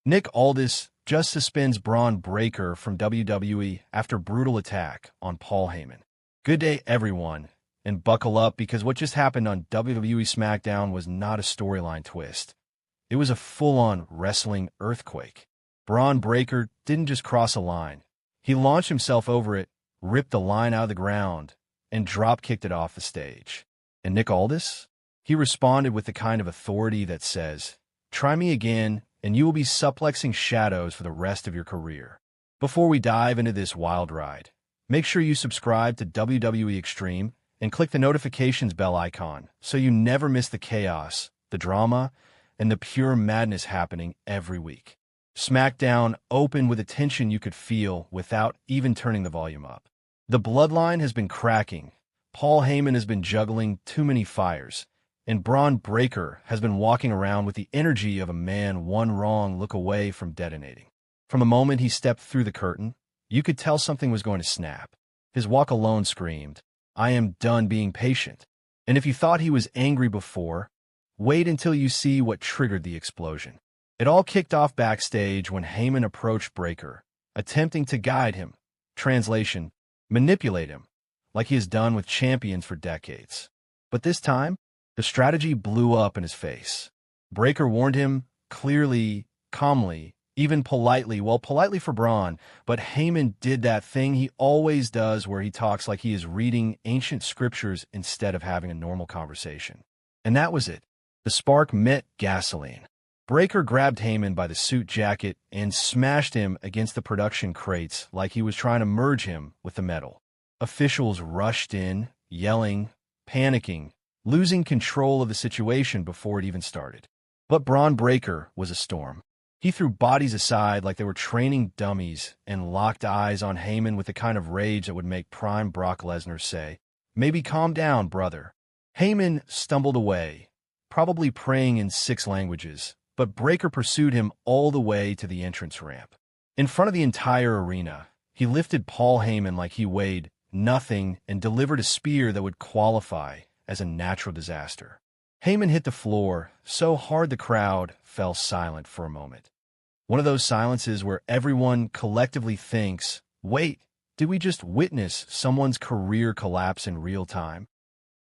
Nick Aldis just suspends Bron Breakker from WWE after brutal attack on Paul Heyman. Good day, everyone, and buckle up because what just happened on WWE SmackDown was not a storyline twist. It was a full-on wrestling earthquake. Bron Breakker didn't just cross a line. He launched himself over it, ripped the line out of the ground, and drop-kicked it off the stage. And Nick Aldis? He responded with the kind of authority that says, "Try me again, and you will be suplexing shadows for the rest of your career." Before we dive into this wild ride, make sure you subscribe to WWE Extreme and click the notifications bell icon so you never miss the chaos, the drama, and the pure madness happening every week. SmackDown opened with a tension you could feel without even turning the volume up. The bloodline has been cracking, Paul Heyman has been juggling too many fires, and Bron Breakker has been walking around with the energy of a man one wrong look away from detonating. From the moment he stepped through the curtain, you could tell something was going to snap. His walk alone screamed, "I am done being patient." And if you thought he was angry before, wait until you see what triggered the explosion. It all kicked off backstage when Heyman approached Breakker, attempting to guide him, translation, manipulate him, like he has done with champions for decades. But this time, the strategy blew up in his face. Breakker warned him clearly, calmly, even politely, well, politely for Bron, but Heyman did that thing he always does where he talks like he is reading ancient scriptures instead of having a normal conversation. And that was it. The spark met gasoline. Breakker grabbed Heyman by the suit jacket and smashed him against the production crates like he was trying to merge him with the metal. Officials rushed in, yelling, panicking, losing control of the situation before it even started. But Bron Breakker was a storm. He threw bodies aside like they were training dummies and locked eyes on Heyman with the kind of rage that would make prime Brock Lesnar say, "Maybe calm down, brother." Heyman stumbled away, probably praying in 6 languages, but Breakker pursued him all the way to the entrance ramp. In front of the entire arena, he lifted Paul Heyman like he weighed nothing and delivered a spear that would qualify as a natural disaster. Heyman hit the floor so hard the crowd fell silent for a moment. One of those silences where everyone collectively thinks, wait, did we just witness someone's career collapse in real time?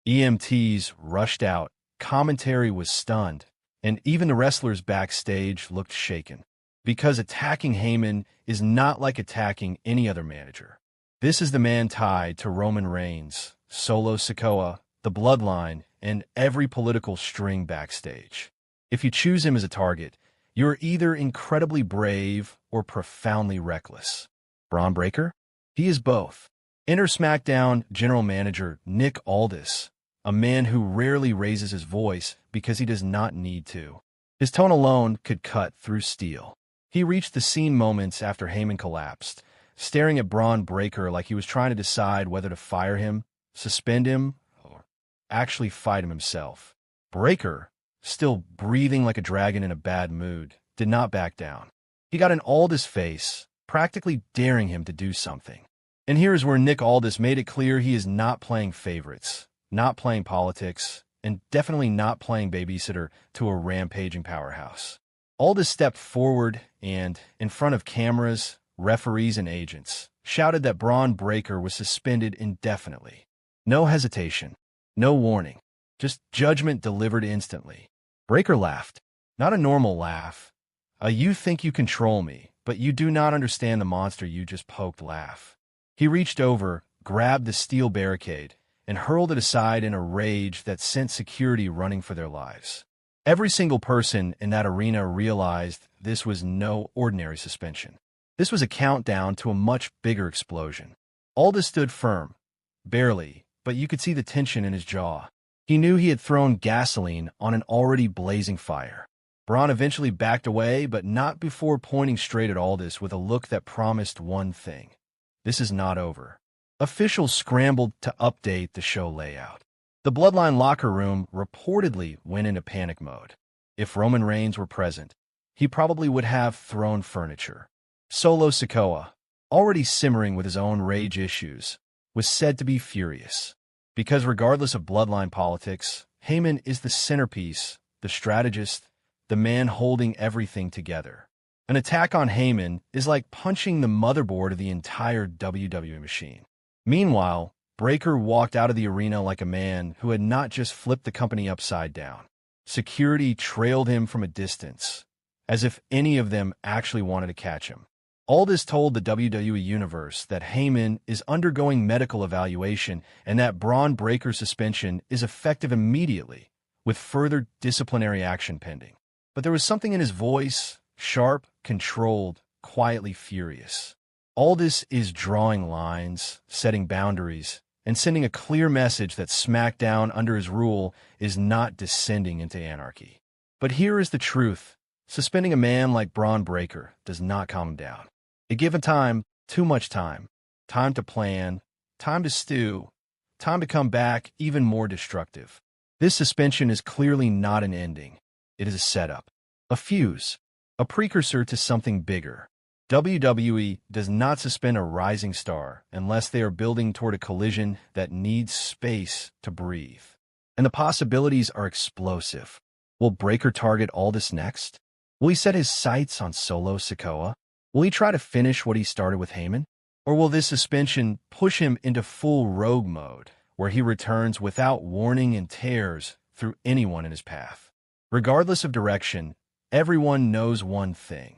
EMTs rushed out, commentary was stunned, and even the wrestlers backstage looked shaken. Because attacking Heyman is not like attacking any other manager. This is the man tied to Roman Reigns, Solo Sikoa, the Bloodline, and every political string backstage. If you choose him as a target, you're either incredibly brave or profoundly reckless. Bron Breakker? He is both. Enter SmackDown General Manager Nick Aldis, a man who rarely raises his voice because he does not need to. His tone alone could cut through steel. He reached the scene moments after Heyman collapsed, staring at Bron Breakker like he was trying to decide whether to fire him, suspend him, or actually fight him himself. Breakker, still breathing like a dragon in a bad mood, did not back down. He got in Aldis' face, practically daring him to do something. And here is where Nick Aldis made it clear he is not playing favorites, not playing politics, and definitely not playing babysitter to a rampaging powerhouse. Aldis stepped forward and, in front of cameras, referees, and agents, shouted that Bron Breakker was suspended indefinitely. No hesitation, no warning, just judgment delivered instantly. Breakker laughed. Not a normal laugh. A "you think you control me, but you do not understand the monster you just poked" laugh. He reached over, grabbed the steel barricade, and hurled it aside in a rage that sent security running for their lives. Every single person in that arena realized this was no ordinary suspension. This was a countdown to a much bigger explosion. Aldis stood firm, barely, but you could see the tension in his jaw. He knew he had thrown gasoline on an already blazing fire. Bron eventually backed away, but not before pointing straight at Aldis with a look that promised one thing. This is not over. Officials scrambled to update the show layout. The Bloodline locker room reportedly went into panic mode. If Roman Reigns were present, he probably would have thrown furniture. Solo Sikoa, already simmering with his own rage issues, was said to be furious. Because regardless of Bloodline politics, Heyman is the centerpiece, the strategist, the man holding everything together. An attack on Heyman is like punching the motherboard of the entire WWE machine. Meanwhile, Breakker walked out of the arena like a man who had not just flipped the company upside down. Security trailed him from a distance, as if any of them actually wanted to catch him. Aldis told the WWE Universe that Heyman is undergoing medical evaluation and that Bron Breakker's suspension is effective immediately, with further disciplinary action pending. But there was something in his voice, sharp, controlled, quietly furious. Aldis is drawing lines, setting boundaries, and sending a clear message that SmackDown under his rule is not descending into anarchy. But here is the truth. Suspending a man like Bron Breakker does not calm him down. At given time, too much time. Time to plan, time to stew, time to come back even more destructive. This suspension is clearly not an ending. It is a setup, a fuse, a precursor to something bigger. WWE does not suspend a rising star unless they are building toward a collision that needs space to breathe. And the possibilities are explosive. Will Breakker target Aldis next? Will he set his sights on Solo Sikoa? Will he try to finish what he started with Heyman? Or will this suspension push him into full rogue mode, where he returns without warning and tears through anyone in his path? Regardless of direction, everyone knows one thing.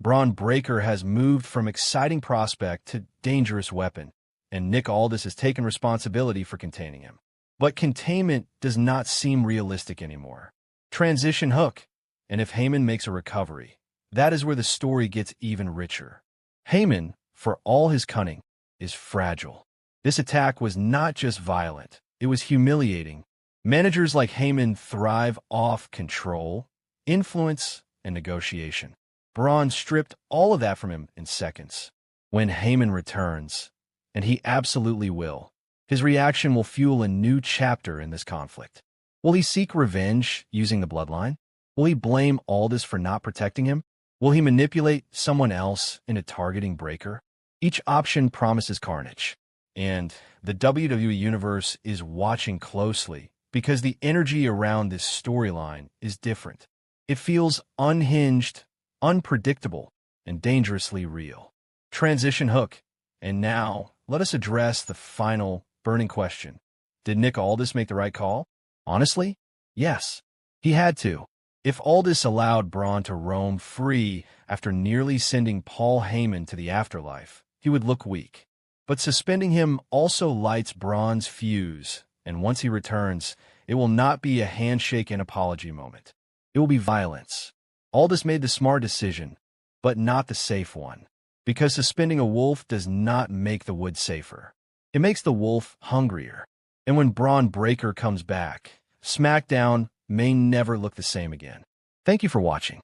Bron Breakker has moved from exciting prospect to dangerous weapon, and Nick Aldis has taken responsibility for containing him. But containment does not seem realistic anymore. Transition hook, and if Heyman makes a recovery, that is where the story gets even richer. Heyman, for all his cunning, is fragile. This attack was not just violent, it was humiliating. Managers like Heyman thrive off control, influence, and negotiation. Bron stripped all of that from him in seconds. When Heyman returns, and he absolutely will, his reaction will fuel a new chapter in this conflict. Will he seek revenge using the bloodline? Will he blame Aldis for not protecting him? Will he manipulate someone else into targeting Breakker? Each option promises carnage, and the WWE Universe is watching closely because the energy around this storyline is different. It feels unhinged, unpredictable, and dangerously real. Transition hook. And now, let us address the final burning question. Did Nick Aldis make the right call? Honestly, yes. He had to. If Aldis allowed Bron to roam free after nearly sending Paul Heyman to the afterlife, he would look weak. But suspending him also lights Bron's fuse, and once he returns, it will not be a handshake and apology moment. It will be violence. Aldis made the smart decision, but not the safe one, because suspending a wolf does not make the wood safer. It makes the wolf hungrier. And when Bron Breakker comes back, SmackDown may never look the same again. Thank you for watching.